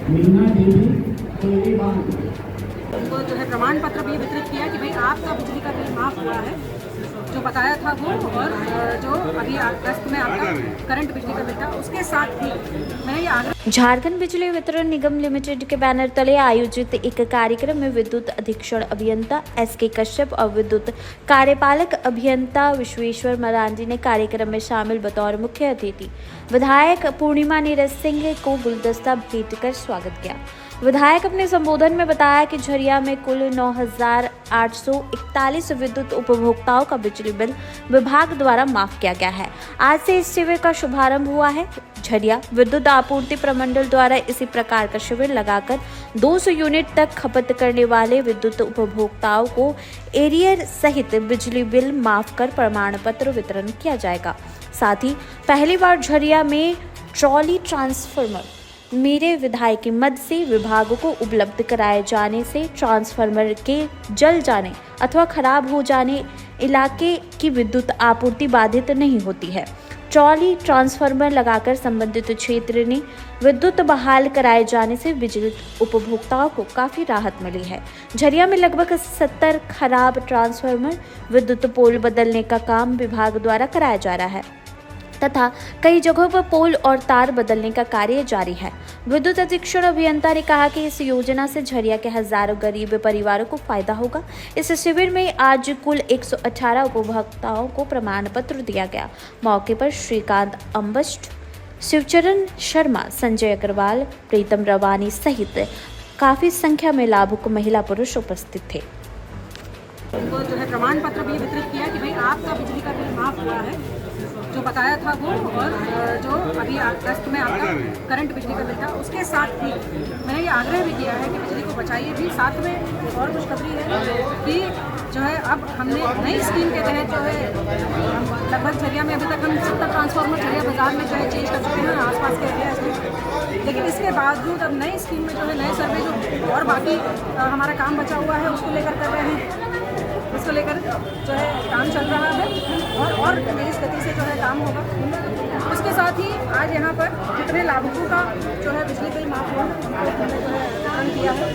उनको जो है प्रमाण पत्र भी वितरित किया कि भाई आपका बिजली का बिल माफ़ हुआ है, जो बताया था वो, और जो अभी अगस्त में आपका करंट बिजली का बिल था उसके साथ भी मैं ये आग्रह। झारखंड बिजली वितरण निगम लिमिटेड के बैनर तले आयोजित एक कार्यक्रम में विद्युत अधीक्षण अभियंता एस.के. कश्यप और विद्युत कार्यपालक अभियंता विश्वेश्वर मरांडी ने कार्यक्रम में शामिल बतौर मुख्य अतिथि विधायक पूर्णिमा नीरज सिंह को गुलदस्ता भेंट कर स्वागत किया। विधायक अपने संबोधन में बताया कि झरिया में कुल 9,841 विद्युत उपभोक्ताओं का बिजली बिल विभाग द्वारा माफ किया गया है। आज से इस शिविर का शुभारंभ हुआ है। झरिया विद्युत आपूर्ति प्रमंडल द्वारा इसी प्रकार का शिविर लगाकर 200 यूनिट तक खपत करने वाले विद्युत उपभोक्ताओं को एरियर सहित बिजली बिल माफ कर प्रमाण पत्र वितरण किया जाएगा। साथ ही पहली बार झरिया में ट्रॉली ट्रांसफार्मर मेरे विधायक की मद से विभागों को उपलब्ध कराए जाने से ट्रांसफार्मर के जल जाने अथवा खराब हो जाने इलाके की विद्युत आपूर्ति बाधित नहीं होती है। ट्रॉली ट्रांसफार्मर लगाकर संबंधित क्षेत्र में विद्युत बहाल कराए जाने से बिजली उपभोक्ताओं को काफ़ी राहत मिली है। झरिया में लगभग 70 खराब ट्रांसफार्मर विद्युत पोल बदलने का काम विभाग द्वारा कराया जा रहा है तथा कई जगहों पर पोल और तार बदलने का कार्य जारी है। विद्युत अधीक्षण अभियंता ने कहा कि इस योजना से झरिया के हजारों गरीब परिवारों को फायदा होगा। इस शिविर में आज कुल 118 उपभोक्ताओं को प्रमाण पत्र दिया गया। मौके पर श्रीकांत अम्बस्ट, शिवचरण शर्मा, संजय अग्रवाल, प्रीतम रवानी सहित काफी संख्या में लाभुक महिला पुरुष उपस्थित थे। उनको जो है प्रमाण पत्र भी वितरित किया कि भाई आपका बिजली का बिल माफ हुआ है, जो बताया था वो, और जो अभी अगस्त में आपका करंट बिजली का बिल था उसके साथ भी मैंने ये आग्रह भी किया है कि बिजली को बचाइए भी। साथ में और खुशखबरी है कि जो है अब हमने नई स्कीम के तहत जो है लगभग झरिया में अभी तक हम 70 ट्रांसफार्मर झरिया बाजार में जो है चेंज कर चुके हैं आसपास के एरिया में, लेकिन इसके बावजूद अब नई स्कीम में जो है नए सर्वे जो और बाकी हमारा काम बचा हुआ है उसको लेकर कर रहे हैं, उसको लेकर जो है काम चल रहा है और तेज गति से जो है काम होगा। उसके साथ ही आज यहाँ पर जितने लाभुकों का जो है बिजली बिल माफ हुआ उनको हमने जो है वितरण किया है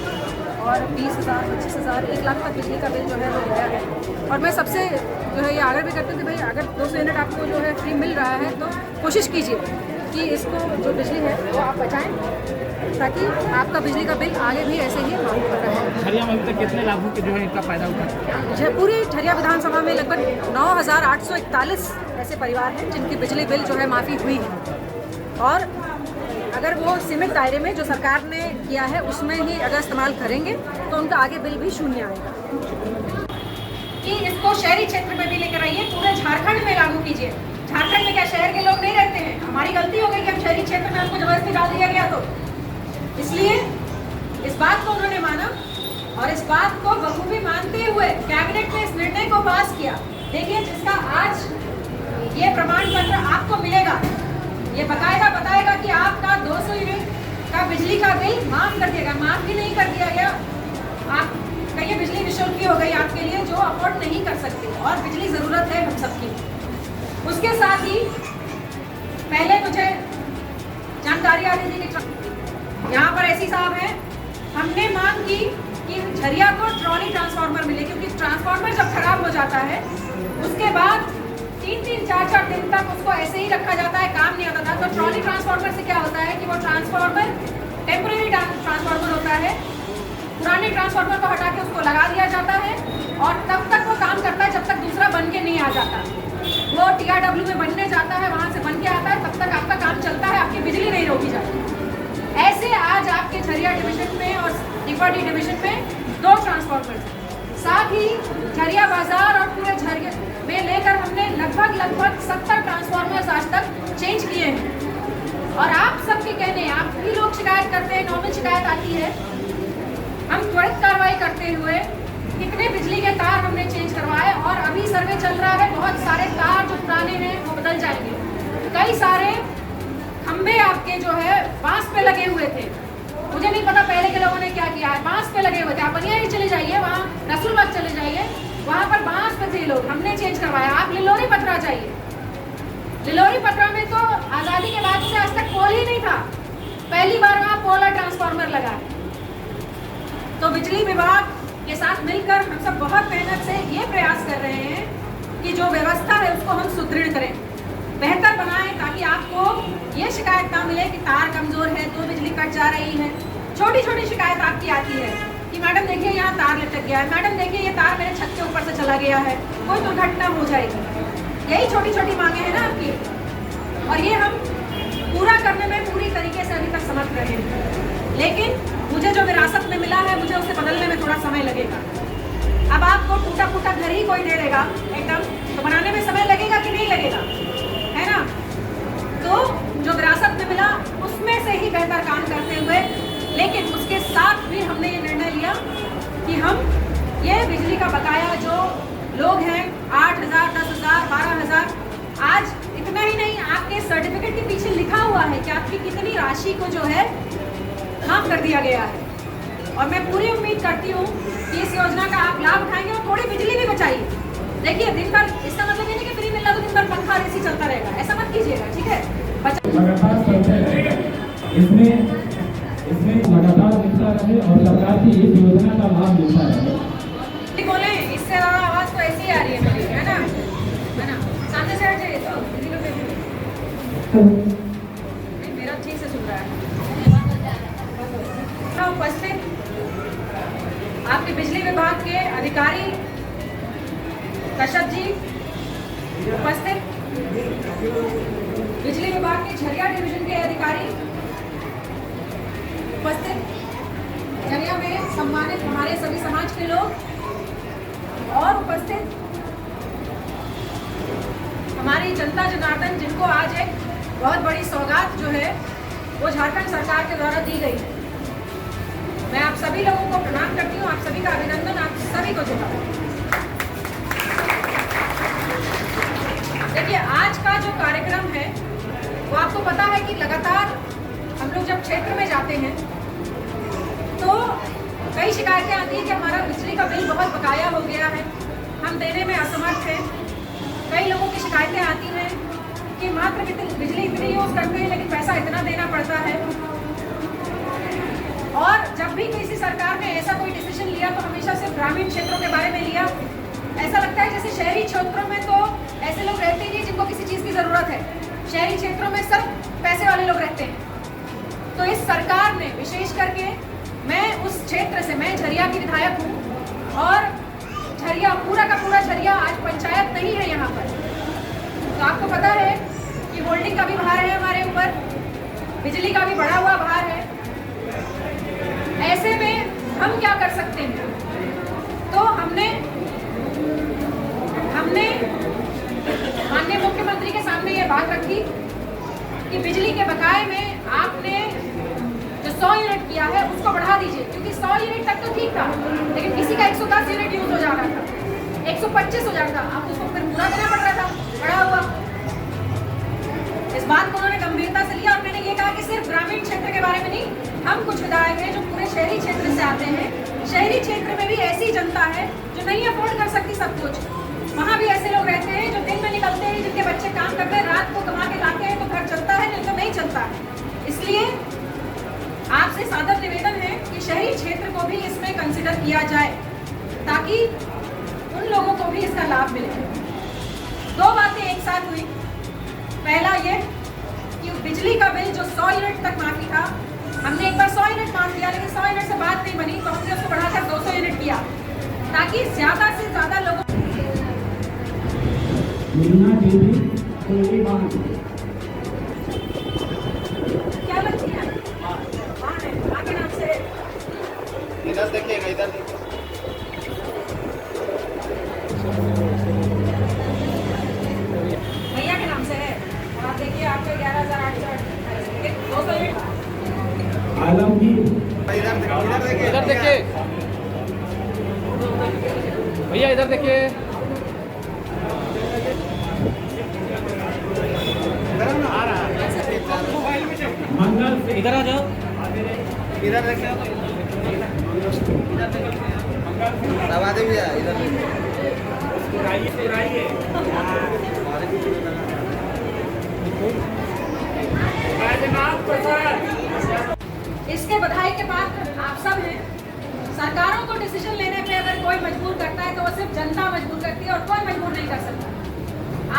और 20,000, 25,000, 1 लाख तक बिजली का बिल जो है वो गया है। और मैं सबसे जो है ये आग्रह भी करती हूँ कि भाई अगर 200 यूनिट आपको जो है फ्री मिल रहा है तो कोशिश कीजिए कि इसको जो बिजली है वो आप बचाएँ ताकि आपका बिजली का बिल आगे भी ऐसे ही माफ कर रहा है। झरिया में अभी तक कितने लाभुक के जो है इनका फायदा हुआ है? पूरी झरिया विधानसभा में लगभग 9,841 ऐसे परिवार हैं जिनकी बिजली बिल जो है माफ़ी हुई है, और अगर वो सीमित दायरे में जो सरकार ने किया है उसमें ही अगर इस्तेमाल करेंगे तो उनका आगे बिल भी शून्य आएगा। कि इसको शहरी क्षेत्र में भी लेकर आइए, पूरे झारखंड में लागू कीजिए। झारखंड में क्या शहर के लोग नहीं रहते हैं? हमारी गलती हो गई कि हम शहरी क्षेत्र में हमको जबरदस्ती डाल दिया गया, तो इसलिए इस बात को उन्होंने माना और इस बात को बखूबी मानते हुए कैबिनेट ने इस निर्णय को पास किया। देखिए, जिसका आज ये प्रमाण पत्र आपको मिलेगा, ये बताएगा कि आपका 200 यूनिट का बिजली का बिल माफ कर दिया गया। माफ भी नहीं कर दिया गया, आप कहिए बिजली निःशुल्क की हो गई आपके लिए जो अफोर्ड नहीं कर सकते, और बिजली ज़रूरत है हम सबकी। उसके साथ ही पहले मुझे जानकारी आ रही थी कि यहाँ पर ऐसी साहब हैं, हमने मांग की कि झरिया को ट्रॉली ट्रांसफार्मर मिले, क्योंकि ट्रांसफार्मर जब खराब हो जाता है उसके बाद 3-3, 4-4 दिन तक उसको ऐसे ही रखा जाता है, काम नहीं होता था। तो ट्रॉली ट्रांसफार्मर से क्या होता है कि वो ट्रांसफार्मर टेम्परेरी ट्रांसफार्मर होता है, पुराने ट्रांसफार्मर को हटा के उसको लगा दिया जाता है और तब तक वो काम करता है जब तक दूसरा बन के नहीं आ जाता। वो TRW में बनने जाता है, वहाँ से बन के आता है, तब तक आपका काम चलता है, आपकी बिजली नहीं रोकी जाती। ऐसे आज आपके झरिया डिवीजन में और डिफर्डी डिवीजन में 2 ट्रांसफार्मर, साथ ही झरिया बाजार और पूरे झरिया में लेकर हमने लगभग 70 ट्रांसफार्मर्स आज तक चेंज किए हैं। और आप सबके कहने, आप भी लोग शिकायत करते हैं, नॉर्मल शिकायत आती है, हम त्वरित कार्रवाई करते हुए कितने बिजली के तार हमने चेंज करवाए और अभी सर्वे चल रहा है। बहुत सारे तार जो पुराने हैं वो बदल जाएंगे। कई सारे खंबे आपके जो है बांस पे लगे हुए थे, मुझे नहीं पता पहले के लोगों ने क्या किया है, बांस पे लगे हुए थे। आप बनिया ही चले जाइए, वहाँ रसूलबाग चले जाइए, वहाँ पर बांस पे थे लोग, हमने चेंज करवाया। आप लिलोरी पत्रा जाइए, लिलोरी पत्रा में तो आज़ादी के बाद से आज तक पोल ही नहीं था, पहली बार वहाँ पोलर ट्रांसफार्मर लगा है। तो बिजली विभाग के साथ मिलकर हम सब बहुत मेहनत से ये प्रयास कर रहे हैं कि जो व्यवस्था है उसको हम सुदृढ़ करें, बेहतर बनाएं, ताकि आपको ये शिकायत ना मिले कि तार कमज़ोर है तो बिजली कट जा रही है। छोटी छोटी शिकायत आपकी आती है कि मैडम देखिए यहाँ तार लटक गया है, मैडम देखिए ये तार मेरे छत के ऊपर से चला गया है, कोई दुर्घटना हो जाएगी। यही छोटी छोटी मांगे हैं ना आपकी, और ये हम पूरा करने में पूरी तरीके से अभी तक समर्थ रहे हैं। लेकिन मुझे जो विरासत में मिला है, मुझे उसे बदलने में थोड़ा समय लगेगा। अब आपको टूटा फूटा घर ही कोई दे देगा एकदम, तो बनाने में समय लगेगा कि नहीं लगेगा, है ना? तो जो विरासत में मिला उसमें से ही बेहतर काम करते हुए, लेकिन उसके साथ भी हमने ये निर्णय लिया कि हम ये बिजली का बकाया जो लोग हैं 8,000, 10,000, 12,000, आज इतना ही नहीं, आपके सर्टिफिकेट के पीछे लिखा हुआ है कि आपकी कितनी राशि को जो है माफ कर दिया गया है। और मैं पूरी उम्मीद करती हूँ कि इस योजना का आप लाभ उठाएंगे और थोड़ी बिजली भी बचाइए। देखिए दिन भर, इसका मतलब ये नहीं कि फ्री मिल रहा तो दिन भर पंखा एसी चलता रहेगा, ऐसा मत कीजिएगा, ठीक है? लगातार चलते रहेगा, इसमें लगातार मिलता रहे और सरकार की इस योजना का लाभ मिलता रहे। बोले इससे ज़्यादा आवाज़ तो ऐसी आ रही है मेरी, है ना? सामने से हट जाइए तो मेरा ठीक से सुन रहा है। उपस्थित आपके बिजली विभाग के अधिकारी कश्यप जी, उपस्थित बिजली विभाग के झरिया डिवीजन के अधिकारी, उपस्थित झरिया में सम्मानित हमारे सभी समाज के लोग, और उपस्थित हमारी जनता जनार्दन, जिनको आज एक बहुत बड़ी सौगात जो है वो झारखंड सरकार के द्वारा दी गई है। मैं आप सभी लोगों को प्रणाम करती हूँ, आप सभी का अभिनंदन, आप सभी को जोड़ा। देखिए आज का जो कार्यक्रम है वो आपको पता है कि लगातार हम लोग जब क्षेत्र में जाते हैं तो कई शिकायतें आती हैं कि हमारा बिजली का बिल बहुत बकाया हो गया है, हम देने में असमर्थ हैं। कई लोगों की शिकायतें आती हैं कि मात्र बिजली इतनी यूज़ करते हैं लेकिन पैसा इतना देना पड़ता है। और जब भी किसी सरकार ने ऐसा कोई डिसीजन लिया तो हमेशा सिर्फ ग्रामीण क्षेत्रों के बारे में लिया। ऐसा लगता है जैसे शहरी क्षेत्रों में तो ऐसे लोग रहते ही नहीं जिनको किसी चीज़ की ज़रूरत है, शहरी क्षेत्रों में सब पैसे वाले लोग रहते हैं। तो इस सरकार ने विशेष करके, मैं उस क्षेत्र से, मैं झरिया की विधायक हूँ और झरिया पूरा का पूरा झरिया आज पंचायत नहीं है यहाँ पर। तो आपको पता है कि होल्डिंग का भी भार है हमारे ऊपर, बिजली का भी बढ़ा हुआ भार है। ऐसे में हम क्या कर सकते हैं? तो हमने माननीय मुख्यमंत्री के सामने ये बात रखी कि बिजली के बकाये में आपने जो 100 यूनिट किया है उसको बढ़ा दीजिए, क्योंकि 100 यूनिट तक तो ठीक था, लेकिन किसी का 110 यूनिट यूज हो जा रहा था, 125 हो जाता, अब उसको फिर पूरा देना पड़ रहा था, बढ़ा हुआ। इस बात को उन्होंने गंभीरता से लिया और मैंने ये कहा कि सिर्फ ग्रामीण क्षेत्र के बारे में नहीं, हम कुछ विधायक हैं जो पूरे शहरी क्षेत्र से आते हैं। शहरी क्षेत्र में भी ऐसी जनता है जो नहीं अफोर्ड कर सकती सब कुछ, वहाँ भी ऐसे लोग रहते हैं जो दिन में निकलते हैं, जिनके बच्चे काम करते हैं, रात को कमा के लाते हैं तो घर चलता है, नहीं तो नहीं चलता है। इसलिए आपसे सादर निवेदन है कि शहरी क्षेत्र को भी इसमें कंसिडर किया जाए ताकि उन लोगों को भी इसका लाभ मिले। दो बातें एक साथ हुई। पहला ये कि बिजली का बिल जो 100 यूनिट तक माफी था, हमने एक बार 100 यूनिट माफ किया, लेकिन 100 यूनिट से बात नहीं बनी तो हमने उसको बढ़ाकर 200 यूनिट किया ताकि ज्यादा से ज्यादा लोगों क्या लगती है आगे नाम से इधर देखिएगा, इधर देखिए। भैया के नाम से है और आप देखिए आपके 11,828 200 यूनिट। इधर देखिए भैया, इधर देखिए। इधर आ जाओ, इधर देखिए, दबा दे भैया, इधर राजनाथ प्रसाद इसके बधाई के पात्र आप सब हैं। सरकारों को डिसीजन लेने पे अगर कोई मजबूर करता है तो वो सिर्फ जनता मजबूर करती है और कोई मजबूर नहीं कर सकता।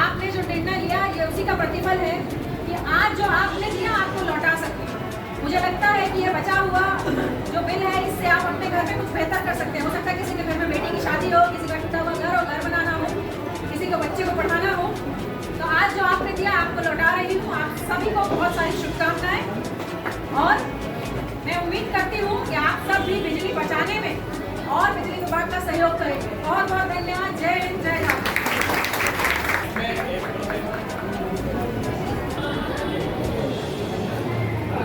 आपने जो निर्णय लिया ये उसी का प्रतिफल है कि आज जो आपने दिया आपको लौटा सकते हैं। मुझे लगता है कि ये बचा हुआ जो बिल है इससे आप अपने घर में कुछ बेहतर कर सकते हैं। हो सकता है किसी के घर में बेटी की शादी हो, किसी का टूटा हुआ घर हो, घर बनाना हो, किसी को बच्चे को पढ़ाना हो, तो आज जो आपने दिया आपको लौटा रही हूँ। आप सभी को बहुत सारी शुभकामनाएं और मैं उम्मीद करती हूँ कि आप सब भी बिजली बचाने में और बिजली विभाग का सहयोग करेंगे। बहुत बहुत धन्यवाद। जय हिंद, जय भारत।